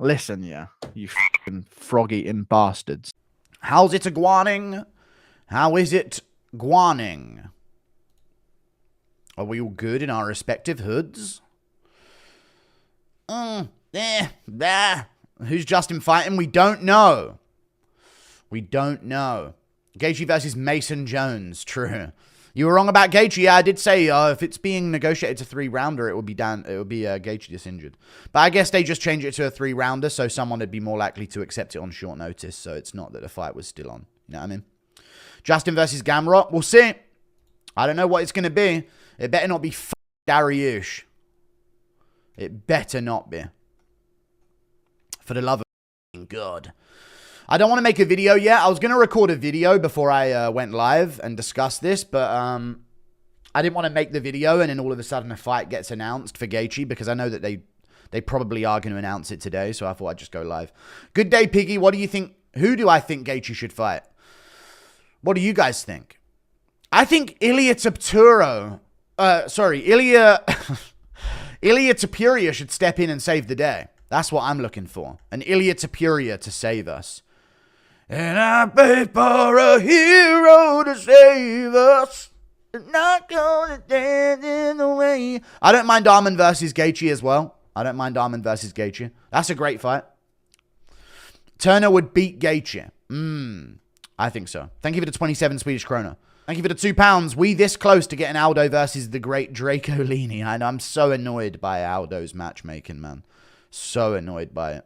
Listen, yeah, you fucking frog-eating bastards. How's it a-guaning? How is it guaning? Are we all good in our respective hoods? Who's Justin fighting? We don't know. We don't know. Gaethje versus Mason Jones. True. You were wrong about Gaethje. Yeah, I did say if it's being negotiated to 3-rounder, it would be Gaethje disinjured. But I guess they just changed it to a 3-rounder, so someone would be more likely to accept it on short notice. So it's not that the fight was still on. You know what I mean? Justin versus Gamrot. We'll see. I don't know what it's going to be. It better not be Dariush. It better not be. For the love of God. I don't want to make a video yet. I was going to record a video before I went live and discuss this, but I didn't want to make the video and then all of a sudden a fight gets announced for Gaethje because I know that they probably are going to announce it today, so I thought I'd just go live. Good day, Piggy. What do you think? Who do I think Gaethje should fight? What do you guys think? I think Ilya Topuria should step in and save the day. That's what I'm looking for. An Ilya Topuria to save us. And I paid for a hero to save us. Not gonna stand in the way. I don't mind Arman versus Gaethje as well. I don't mind Arman versus Gaethje. That's a great fight. Turner would beat Gaethje. I think so. Thank you for the 27 Swedish krona. Thank you for the £2. We this close to getting Aldo versus the great Draco Lini. I know, I'm so annoyed by Aldo's matchmaking, man. So annoyed by it.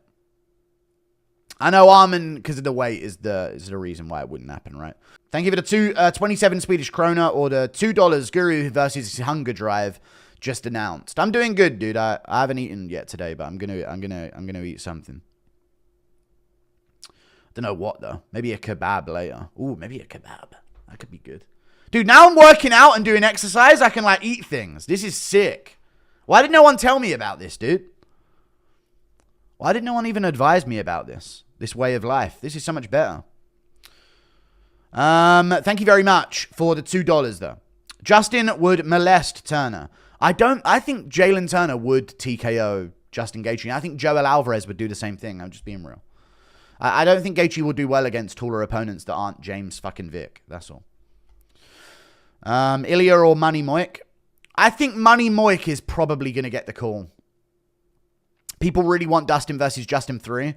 I know Arman, because of the weight, is the reason why it wouldn't happen, right? Thank you for the 27 Swedish krona or the $2 Guru versus Hunger Drive just announced. I'm doing good, dude. I haven't eaten yet today, but I'm gonna eat something. Don't know what though. Maybe a kebab later. Ooh, maybe a kebab. That could be good. Dude, now I'm working out and doing exercise, I can like eat things. This is sick. Why did no one tell me about this, dude? Why did no one even advise me about this way of life? This is so much better. Thank you very much for the $2 though. Justin would molest Turner. I think Jalen Turner would TKO Justin Gaethje. I think Joel Alvarez would do the same thing. I'm just being real. I don't think Gaethje will do well against taller opponents that aren't James fucking Vick. That's all. Ilya or Money Moik? I think Money Moik is probably going to get the call. People really want Dustin versus Justin 3.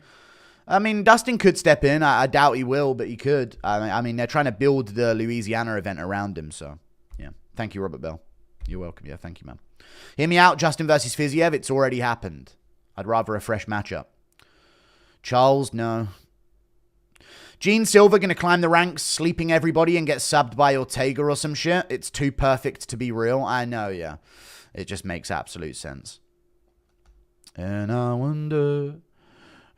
I mean, Dustin could step in. I doubt he will, but he could. I mean, they're trying to build the Louisiana event around him, so yeah. Thank you, Robert Bell. You're welcome. Yeah, thank you, man. Hear me out. Justin versus Fiziev. It's already happened. I'd rather a fresh matchup. Charles, no. Gene Silva going to climb the ranks, sleeping everybody and get subbed by Ortega or some shit. It's too perfect to be real. I know, yeah. It just makes absolute sense. And I wonder...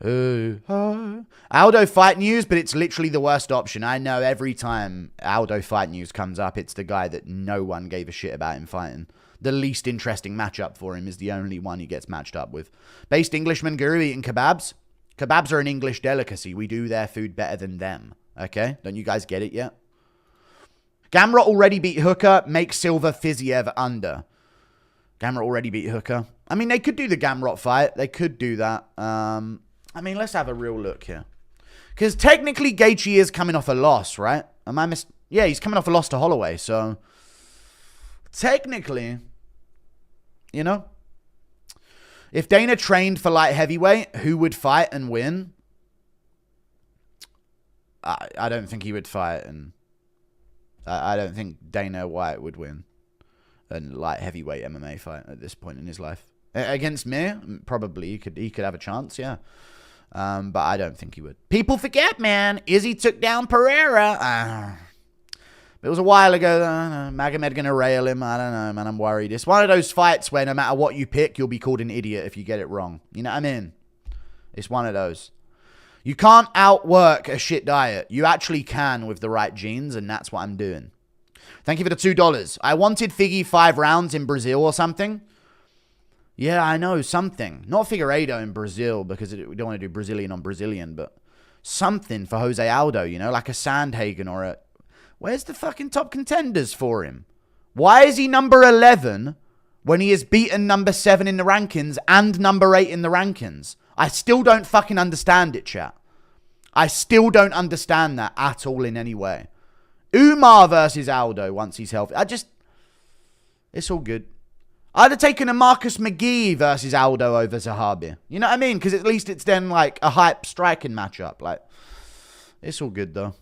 Aldo fight news, but it's literally the worst option. I know every time Aldo fight news comes up, it's the guy that no one gave a shit about him fighting. The least interesting matchup for him is the only one he gets matched up with. Based Englishman Guru eating kebabs. Kebabs are an English delicacy. We do their food better than them. Okay? Don't you guys get it yet? Gamrot already beat Hooker. Make Silva Fiziev under. Gamrot already beat Hooker. I mean, they could do the Gamrot fight. They could do that. I mean, let's have a real look here. Because technically, Gaethje is coming off a loss, right? Yeah, he's coming off a loss to Holloway. So, technically, you know, if Dana trained for light heavyweight, who would fight and win? I don't think he would fight, and I don't think Dana White would win a light heavyweight MMA fight at this point in his life. Against me, probably he could have a chance, yeah. But I don't think he would. People forget, man. Izzy took down Pereira. It was a while ago. Magomed going to rail him. I don't know, man. I'm worried. It's one of those fights where no matter what you pick, you'll be called an idiot if you get it wrong. You know what I mean? It's one of those. You can't outwork a shit diet. You actually can with the right genes, and that's what I'm doing. Thank you for the $2. I wanted Figgy 5 rounds in Brazil or something. Yeah, I know, something. Not Figueiredo in Brazil, because we don't want to do Brazilian on Brazilian, but something for Jose Aldo, you know, like a Sandhagen or a... Where's the fucking top contenders for him? Why is he number 11 when he has beaten number 7 in the rankings and number 8 in the rankings? I still don't fucking understand it, chat. I still don't understand that at all in any way. Umar versus Aldo once he's healthy. It's all good. I'd have taken a Marcus McGee versus Aldo over Zahabi. You know what I mean? Because at least it's then like a hype striking matchup. Like, it's all good though.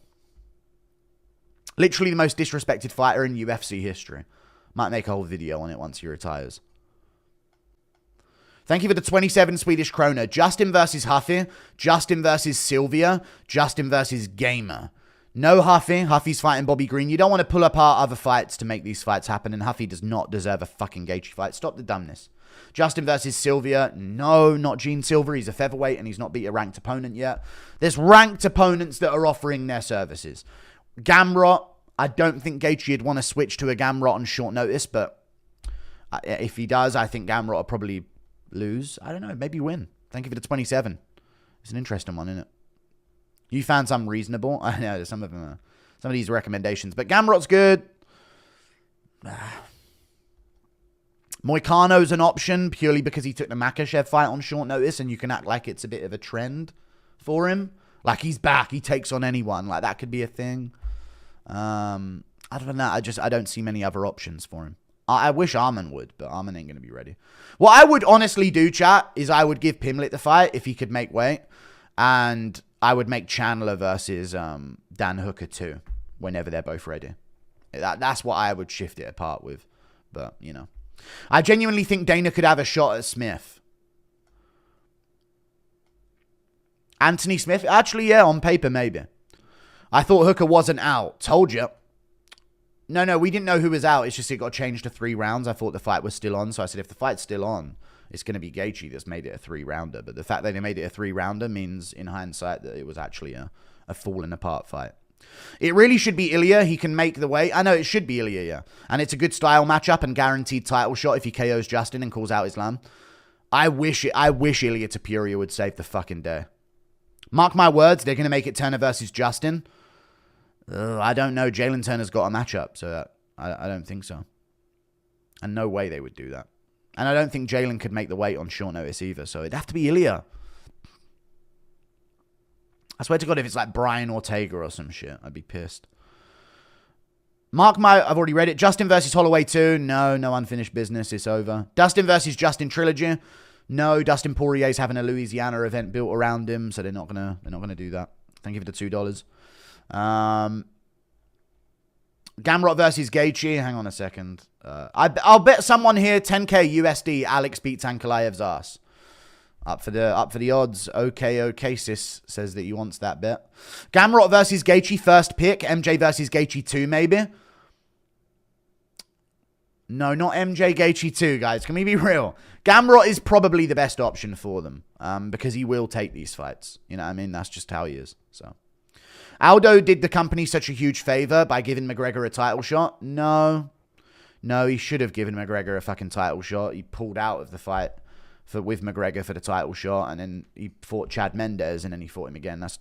Literally the most disrespected fighter in UFC history. Might make a whole video on it once he retires. Thank you for the 27 Swedish krona. Justin versus Huffy. Justin versus Sylvia. Justin versus Gamer. No Huffy. Huffy's fighting Bobby Green. You don't want to pull apart other fights to make these fights happen. And Huffy does not deserve a fucking Gaethje fight. Stop the dumbness. Justin versus Sylvia. No, not Gene Silva. He's a featherweight and he's not beat a ranked opponent yet. There's ranked opponents that are offering their services. Gamrot. I don't think Gaethje would want to switch to a Gamrot on short notice. But if he does, I think Gamrot will probably lose. I don't know. Maybe win. Thank you for the 27. It's an interesting one, isn't it? You found some reasonable. I know some of them are, some of these recommendations, but Gamrot's good. Moicano's an option purely because he took the Makhachev fight on short notice, and you can act like it's a bit of a trend for him. Like he's back, he takes on anyone. Like that could be a thing. Other than that, I don't see many other options for him. I wish Arman would, but Arman ain't going to be ready. What I would honestly do, chat, is I would give Pimlet the fight if he could make weight. And I would make Chandler versus Dan Hooker too, whenever they're both ready. That's what I would shift it apart with. But, you know. I genuinely think Dana could have a shot at Smith. Anthony Smith? Actually, yeah, on paper, maybe. I thought Hooker wasn't out. Told you. No, we didn't know who was out. It's just it got changed to 3 rounds. I thought the fight was still on. So I said, if the fight's still on, it's going to be Gaethje that's made it a 3-rounder. But the fact that they made it a 3-rounder means, in hindsight, that it was actually a falling apart fight. It really should be Ilya. He can make the weight. I know it should be Ilya, yeah. And it's a good style matchup and guaranteed title shot if he KOs Justin and calls out Islam. I wish Ilya Topuria would save the fucking day. Mark my words, they're going to make it Turner versus Justin. I don't know. Jalen Turner's got a matchup, so I don't think so. And no way they would do that. And I don't think Jalen could make the weight on short notice either, so it'd have to be Ilya. I swear to God, if it's like Brian Ortega or some shit, I'd be pissed. I've already read it. Justin versus Holloway 2. No unfinished business. It's over. Dustin versus Justin Trilogy. No, Dustin Poirier's having a Louisiana event built around him, so they're not gonna do that. Thank you for the $2. Gamrot versus Gaethje. Hang on a second. I'll bet someone here 10k USD. Alex beats Ankalaev's ass. Up for the odds. Okay, sis says that he wants that bet. Gamrot versus Gaethje, first pick. MJ versus Gaethje 2, maybe. No, not MJ Gaethje 2, guys. Can we be real? Gamrot is probably the best option for them. Because he will take these fights. You know what I mean? That's just how he is. So Aldo did the company such a huge favor by giving McGregor a title shot. No, he should have given McGregor a fucking title shot. He pulled out of the fight with McGregor for the title shot, and then he fought Chad Mendes, and then he fought him again. That's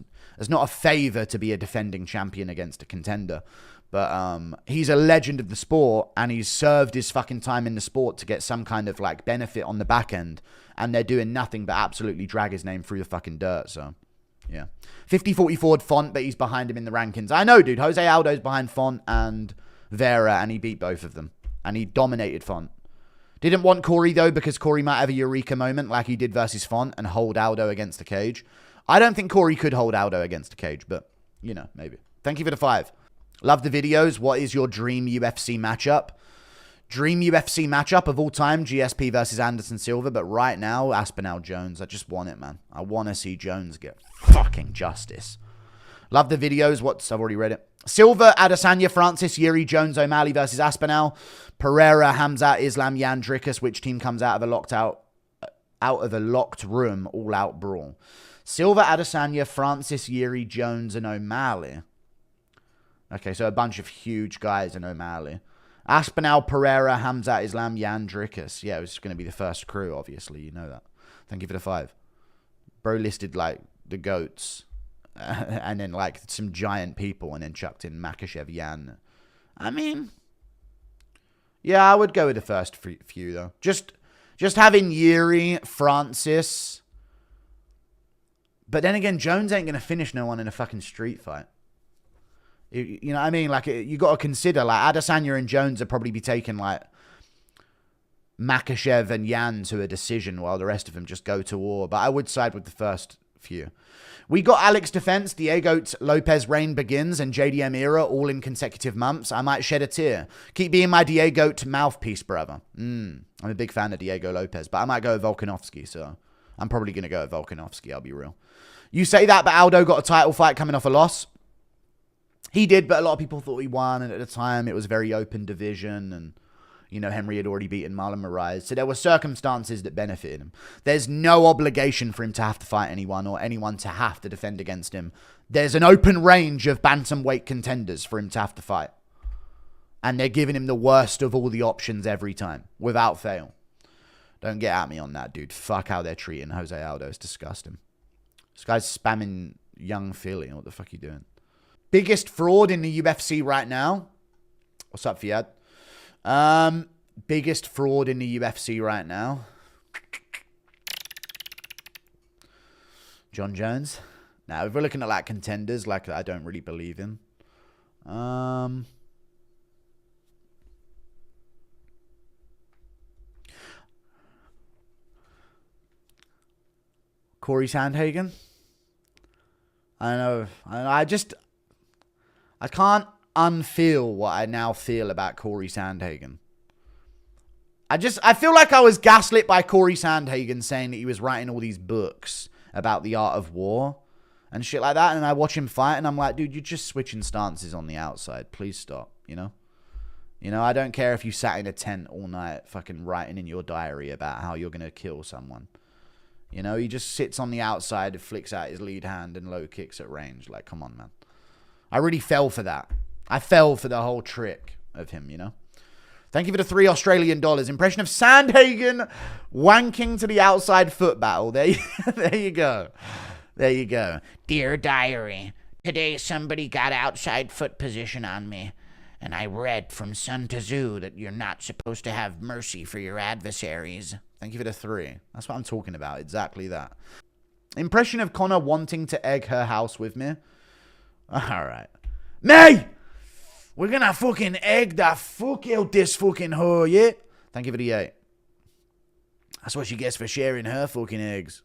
not a favor to be a defending champion against a contender. But he's a legend of the sport, and he's served his fucking time in the sport to get some kind of like benefit on the back end, and they're doing nothing but absolutely drag his name through the fucking dirt. So yeah, 50-44 Font, but he's behind him in the rankings. I know, dude. Jose Aldo's behind Font and Vera, and he beat both of them, and he dominated Font. Didn't want Corey, though, because Corey might have a eureka moment like he did versus Font and hold Aldo against the cage. I don't think Corey could hold Aldo against the cage, but, you know, maybe. Thank you for the 5. Love the videos. What is your dream UFC matchup? Dream UFC matchup of all time, GSP versus Anderson Silva, but right now, Aspinall Jones. I just want it, man. I want to see Jones get fucking justice. Love the videos. I've already read it. Silva, Adesanya, Francis, Yuri, Jones, O'Malley versus Aspinall. Pereira, Hamzat, Islam, Jan Drickus. Which team comes out of a locked room, all-out brawl? Silva, Adesanya, Francis, Yuri, Jones, and O'Malley. Okay, so a bunch of huge guys in O'Malley. Aspinall, Pereira, Hamzat, Islam, Jan Drickus. Yeah, it was going to be the first crew, obviously. You know that. Thank you for the 5. Bro listed, like, the GOATs. And then, like, some giant people. And then chucked in Makhachev, Jan. I mean, yeah, I would go with the first few, though. Just having Yuri, Francis, But then again, Jones ain't going to finish no one in a fucking street fight. You know what I mean? Like, you got to consider, like, Adesanya and Jones would probably be taking, like, Makhachev and Yan to a decision while the rest of them just go to war. But I would side with the first few. We got Alex defense, Diego Lopez reign begins, and JDM era all in consecutive months. I might shed a tear. Keep being my Diego mouthpiece, brother. I'm a big fan of Diego Lopez, but I might go with Volkanovski, so I'm probably going to go with Volkanovski, I'll be real. You say that, but Aldo got a title fight coming off a loss. He did, but a lot of people thought he won, and at the time it was a very open division, and, you know, Henry had already beaten Marlon Moraes, so there were circumstances that benefited him. There's no obligation for him to have to fight anyone or anyone to have to defend against him. There's an open range of bantamweight contenders for him to have to fight, and they're giving him the worst of all the options every time, without fail. Don't get at me on that, dude. Fuck how they're treating Jose Aldo. It's disgusting. This guy's spamming young Philly. What the fuck are you doing? Biggest fraud in the UFC right now. What's up, Fiat? Biggest fraud in the UFC right now. John Jones. Now, if we're looking at like contenders, like I don't really believe in. Corey Sandhagen. I know. I can't unfeel what I now feel about Corey Sandhagen. I feel like I was gaslit by Corey Sandhagen saying that he was writing all these books about the art of war and shit like that. And I watch him fight and I'm like, dude, you're just switching stances on the outside. Please stop, you know? You know, I don't care if you sat in a tent all night fucking writing in your diary about how you're going to kill someone. You know, he just sits on the outside, flicks out his lead hand and low kicks at range. Like, come on, man. I really fell for that. I fell for the whole trick of him, you know. Thank you for the $3 Australian. Impression of Sandhagen wanking to the outside foot battle. There you go. There you go. Dear diary, today somebody got outside foot position on me, and I read from Sun Tzu that you're not supposed to have mercy for your adversaries. Thank you for the 3. That's what I'm talking about. Exactly that. Impression of Connor wanting to egg her house with me. All right. Me! We're gonna fucking egg the fuck out this fucking hoe, yeah? Thank you for the 8. That's what she gets for sharing her fucking eggs.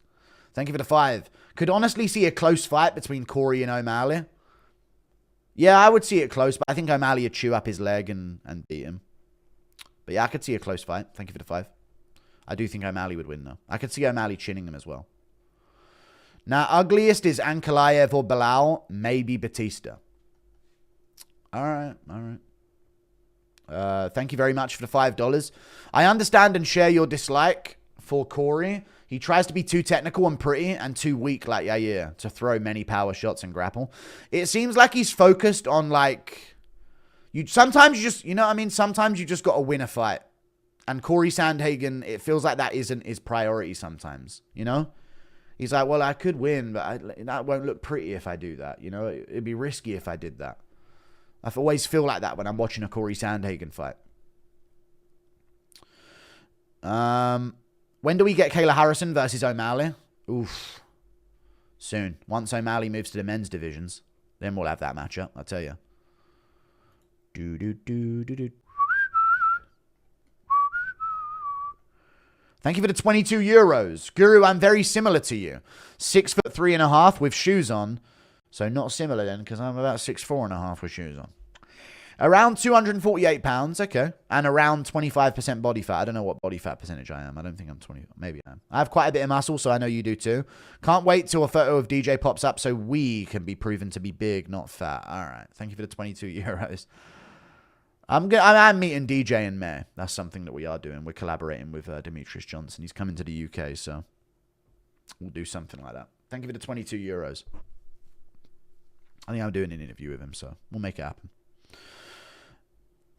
Thank you for the 5. Could honestly see a close fight between Corey and O'Malley. Yeah, I would see it close, but I think O'Malley would chew up his leg and beat him. But yeah, I could see a close fight. Thank you for the 5. I do think O'Malley would win, though. I could see O'Malley chinning him as well. Now, ugliest is Ankalaev or Bilal, maybe Batista. All right. Thank you very much for the $5. I understand and share your dislike for Corey. He tries to be too technical and pretty and too weak like Yair to throw many power shots and grapple. It seems like he's focused on like... Sometimes you just... You know what I mean? Sometimes you just got to win a fight. And Corey Sandhagen, it feels like that isn't his priority sometimes. You know? He's like, well, I could win, but that won't look pretty if I do that. You know? It'd be risky if I did that. I always feel like that when I'm watching a Corey Sandhagen fight. When do we get Kayla Harrison versus O'Malley? Oof. Soon. Once O'Malley moves to the men's divisions, then we'll have that matchup, I'll tell you. Thank you for the 22 euros. Guru, I'm very similar to you. 6'3.5" with shoes on. So not similar then, because I'm about 6'4.5" with shoes on. Around 248 pounds, okay. And around 25% body fat. I don't know what body fat percentage I am. I don't think I'm 20. Maybe I am. I have quite a bit of muscle, so I know you do too. Can't wait till a photo of DJ pops up so we can be proven to be big, not fat. All right. Thank you for the 22 euros. I'm meeting DJ in May. That's something that we are doing. We're collaborating with Demetrius Johnson. He's coming to the UK, so we'll do something like that. Thank you for the 22 euros. I think I'm doing an interview with him, so we'll make it happen.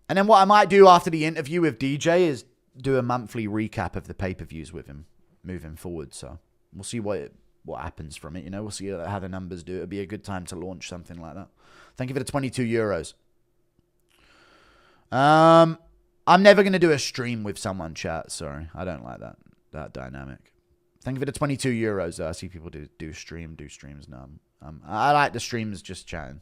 And then what I might do after the interview with DJ is do a monthly recap of the pay-per-views with him moving forward. So we'll see what happens from it. You know, we'll see how the numbers do. It'll be a good time to launch something like that. Thank you for the 22 euros. I'm never going to do a stream with someone, chat. Sorry. I don't like that dynamic. Thank you for the 22 euros. I see people do streams now. I like the streams just chatting.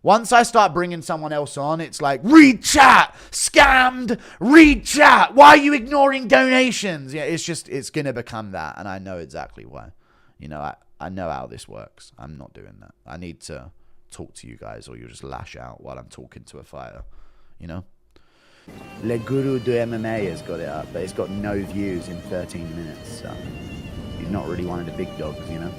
Once I start bringing someone else on, it's like, read chat, scammed, read chat. Why are you ignoring donations? Yeah, it's going to become that. And I know exactly why. You know, I know how this works. I'm not doing that. I need to talk to you guys or you'll just lash out while I'm talking to a fighter. You know? Le Guru de MMA has got it up, but it's got no views in 13 minutes. So he's not really one of the big dogs, you know?